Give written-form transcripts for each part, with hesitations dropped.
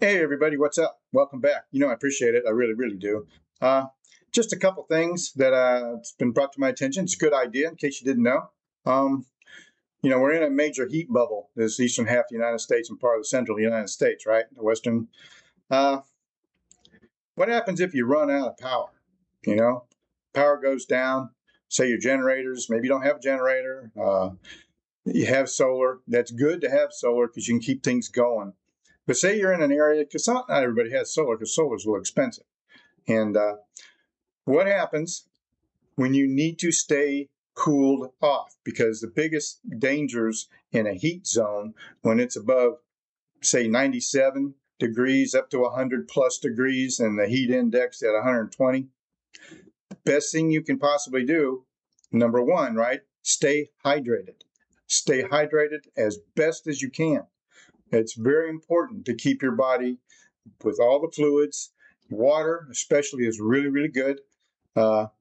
Hey everybody, what's up? Welcome back. I appreciate it. I really, really do. Uh, just a couple things that it's been brought to my attention. It's a good idea, in case you didn't know. Um, we're in a major heat bubble. This eastern half of the United States and part of the central United States, right? The western. Uh, what happens if you run out of power? You know, Power goes down. Say your generators. Maybe you don't have a generator. You have solar. That's good to have solar because you can keep things going. But say you're in an area, because not everybody has solar, because solar is a little expensive. And what happens when you need to stay cooled off? Because the biggest dangers in a heat zone, when it's above, say, 97 degrees up to 100 plus degrees and the heat index at 120, best thing you can possibly do, number one, right? Stay hydrated. Stay hydrated as best as you can. It's very important to keep your body with all the fluids. Water, especially, is really, really good. But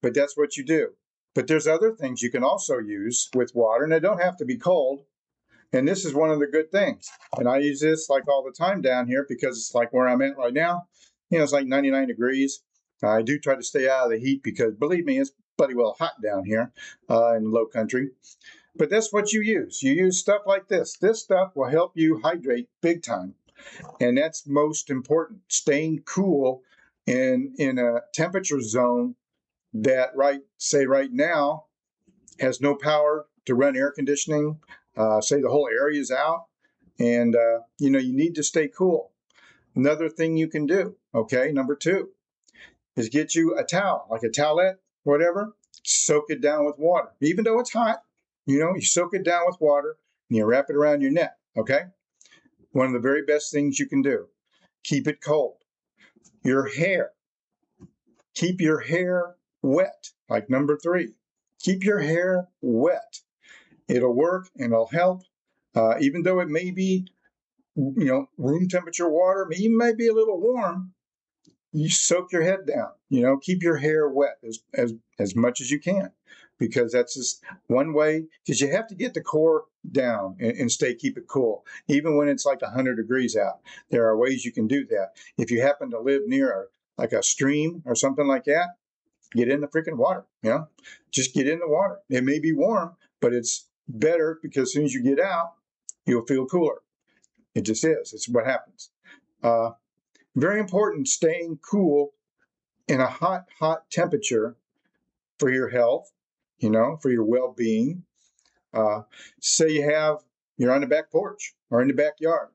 that's what you do. But there's other things you can also use with water, and they don't have to be cold. And this is one of the good things. And I use this like all the time down here because it's like where I'm at right now. It's like 99 degrees. I do try to stay out of the heat because, believe me, it's bloody well hot down here in the low country. But that's what you use. You use stuff like this. This stuff will help you hydrate big time. And that's most important. Staying cool in a temperature zone that right now has no power to run air conditioning. Say the whole area is out, and you need to stay cool. Another thing you can do, okay, number two, is get you a towel, like a towelette, whatever. Soak it down with water, even though it's hot. You soak it down with water and you wrap it around your neck. Okay, one of the very best things you can do. Keep it cold. Your hair. Keep your hair wet, like number three. Keep your hair wet. It'll work and it'll help. Even though it may be, room temperature water, it may be a little warm, you soak your head down. Keep your hair wet as much as you can, because that's just one way, because you have to get the core down and keep it cool. Even when it's like 100 degrees out, there are ways you can do that. If you happen to live near like a stream or something like that, get in the freaking water. Just get in the water. It may be warm, but it's better because as soon as you get out, you'll feel cooler. It just is. It's what happens. Very important, staying cool in a hot temperature for your health, for your well-being. Say you're on the back porch or in the backyard.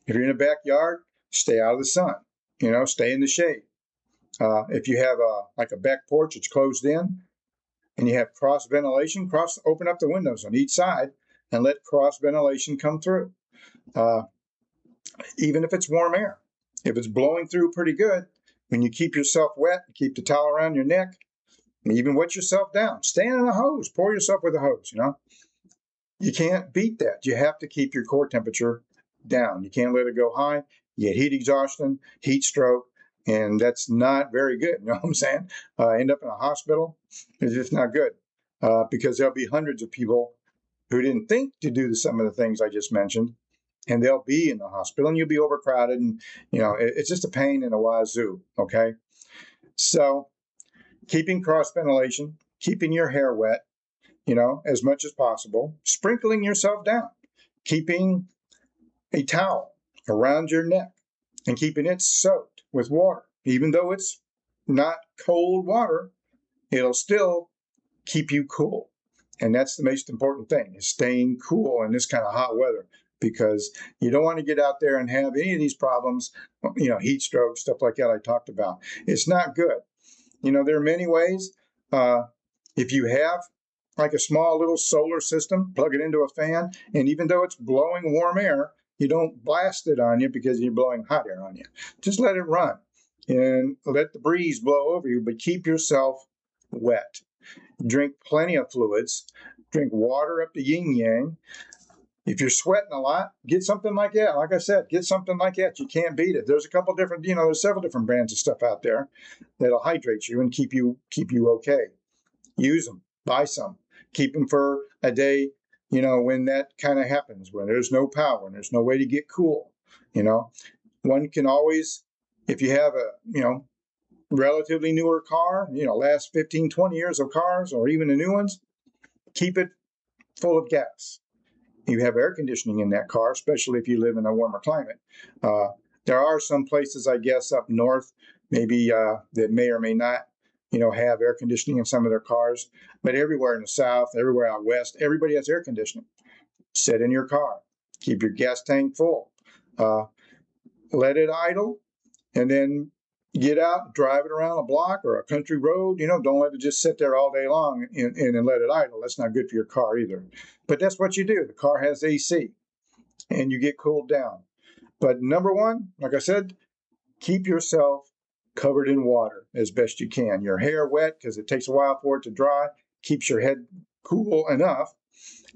If you're in the backyard, stay out of the sun. Stay in the shade. If you have like a back porch, it's closed in, and you have cross ventilation, open up the windows on each side and let cross ventilation come through. Even if it's warm air, if it's blowing through pretty good, when you keep yourself wet, keep the towel around your neck, and even wet yourself down. Stand in a hose, pour yourself with a hose. You can't beat that. You have to keep your core temperature down. You can't let it go high. You get heat exhaustion, heat stroke, and that's not very good. You know what I'm saying? End up in a hospital. It's just not good, because there'll be hundreds of people who didn't think to do some of the things I just mentioned, and they'll be in the hospital, and you'll be overcrowded, and it's just a pain in the wazoo. Okay, so keeping cross ventilation, keeping your hair wet, as much as possible, sprinkling yourself down, keeping a towel around your neck and keeping it soaked with water. Even though it's not cold water, it'll still keep you cool. And that's the most important thing, is staying cool in this kind of hot weather, because you don't want to get out there and have any of these problems, heat stroke, stuff like that I talked about. It's not good. There are many ways. If you have like a small little solar system, plug it into a fan, and even though it's blowing warm air, you don't blast it on you because you're blowing hot air on you. Just let it run and let the breeze blow over you, but keep yourself wet. Drink plenty of fluids. Drink water up to yin yang. If you're sweating a lot, get something like that. Like I said, get something like that. You can't beat it. There's a couple different, there's several different brands of stuff out there that'll hydrate you and keep you okay. Use them. Buy some. Keep them for a day, when that kind of happens, when there's no power and there's no way to get cool. one can always, if you have a, relatively newer car, last 15, 20 years of cars, or even the new ones, keep it full of gas. You have air conditioning in that car, especially if you live in a warmer climate. Uh, there are some places, I guess, up north, maybe that may or may not, have air conditioning in some of their cars. But everywhere in the south, everywhere out west, everybody has air conditioning. Sit in your car, keep your gas tank full, uh, let it idle, and then get out, drive it around a block or a country road. Don't let it just sit there all day long and let it idle. That's not good for your car either. But that's what you do. The car has AC, and you get cooled down. But number one, like I said, keep yourself covered in water as best you can. Your hair wet because it takes a while for it to dry, keeps your head cool enough,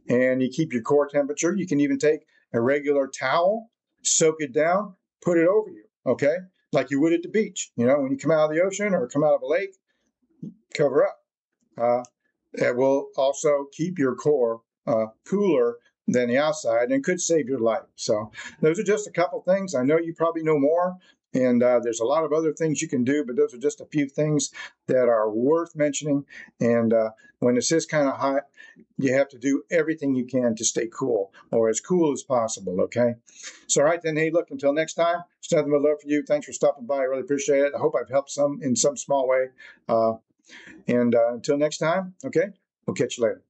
and you keep your core temperature. You can even take a regular towel, soak it down, put it over you, okay? Like you would at the beach. When you come out of the ocean or come out of a lake, cover up. That will also keep your core cooler than the outside and could save your life. So those are just a couple things. I know you probably know more, and there's a lot of other things you can do, but those are just a few things that are worth mentioning. And when it's this kind of hot, you have to do everything you can to stay cool, or as cool as possible, okay? So, all right, then, hey, look, until next time, it's nothing but love for you. Thanks for stopping by. I really appreciate it. I hope I've helped in some small way. And until next time, okay, we'll catch you later.